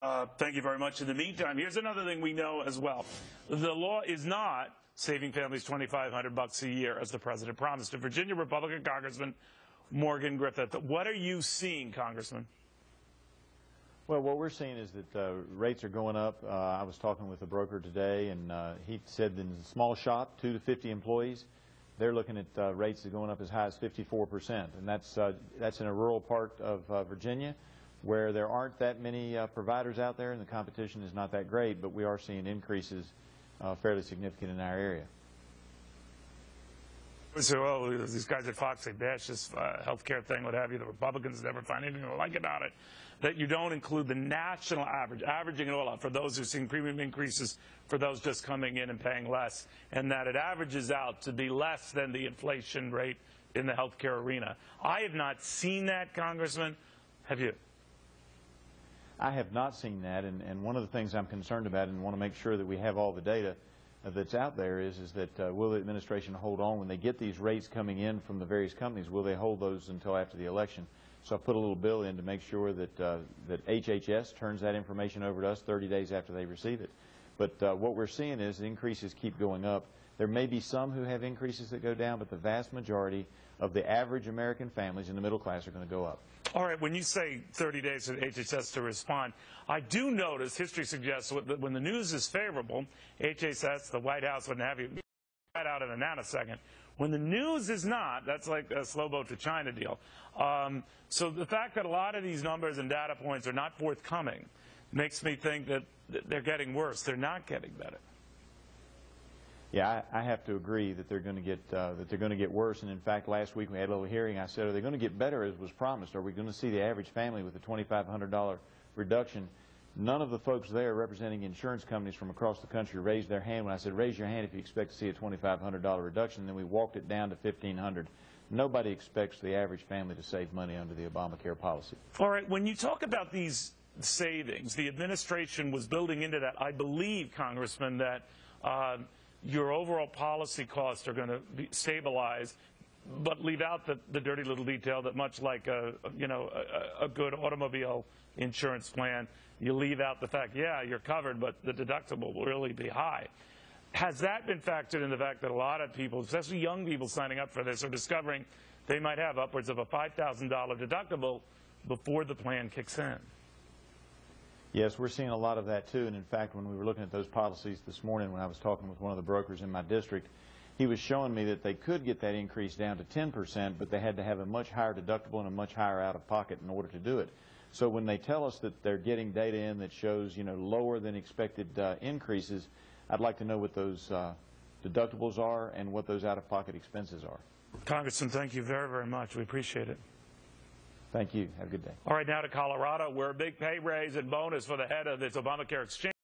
Thank you very much. In the meantime, here's another thing we know as well. The law is not saving families $2,500 a year, as the president promised. To Virginia Republican Congressman Morgan Griffith, what are you seeing, Congressman? Well, what we're seeing is that rates are going up. I was talking with a broker today, and he said that in a small shop, 2 to 50 employees, they're looking at rates that are going up as high as 54%, and that's in a rural part of Virginia, where there aren't that many providers out there, and the competition is not that great, but we are seeing increases fairly significant in our area. So, oh, these guys at Fox say bash this health care thing, what have you. The Republicans never find anything to like about it. That you don't include the national average, averaging it all out for those who are seeing premium increases, for those just coming in and paying less, and that it averages out to be less than the inflation rate in the health care arena. I have not seen that, Congressman. Have you? I have not seen that, and one of the things I'm concerned about and want to make sure that we have all the data that's out there is that will the administration hold on when they get these rates coming in from the various companies? Will they hold those until after the election? So I put a little bill in to make sure that that HHS turns that information over to us 30 days after they receive it. But what we're seeing is the increases keep going up. There may be some who have increases that go down, but the vast majority of the average American families in the middle class are going to go up. All right, when you say 30 days for HHS to respond, I do notice history suggests that when the news is favorable, HHS, the White House, wouldn't have you right out in a nanosecond. When the news is not, that's like a slow boat to China deal. So the fact that a lot of these numbers and data points are not forthcoming makes me think that they're getting worse. They're not getting better. Yeah, I have to agree that they're going to get worse. And in fact, last week we had a little hearing. I said, are they going to get better as was promised? Are we going to see the average family with a $2,500 reduction? None of the folks there representing insurance companies from across the country raised their hand when I said, raise your hand if you expect to see a $2,500 reduction. And then we walked it down to $1,500. Nobody expects the average family to save money under the Obamacare policy. All right, when you talk about these savings, the administration was building into that, I believe, Congressman, that your overall policy costs are going to be stabilized, but leave out the dirty little detail that much like a good automobile insurance plan, you leave out the fact, yeah, you're covered, but the deductible will really be high. Has that been factored in the fact that a lot of people, especially young people signing up for this, are discovering they might have upwards of a $5,000 deductible before the plan kicks in? Yes, we're seeing a lot of that too, and in fact, when we were looking at those policies this morning when I was talking with one of the brokers in my district, he was showing me that they could get that increase down to 10%, but they had to have a much higher deductible and a much higher out-of-pocket in order to do it. So when they tell us that they're getting data in that shows, lower than expected increases, I'd like to know what those deductibles are and what those out-of-pocket expenses are. Congressman, thank you very, very much. We appreciate it. Thank you. Have a good day. All right, now to Colorado, where a big pay raise and bonus for the head of this Obamacare exchange.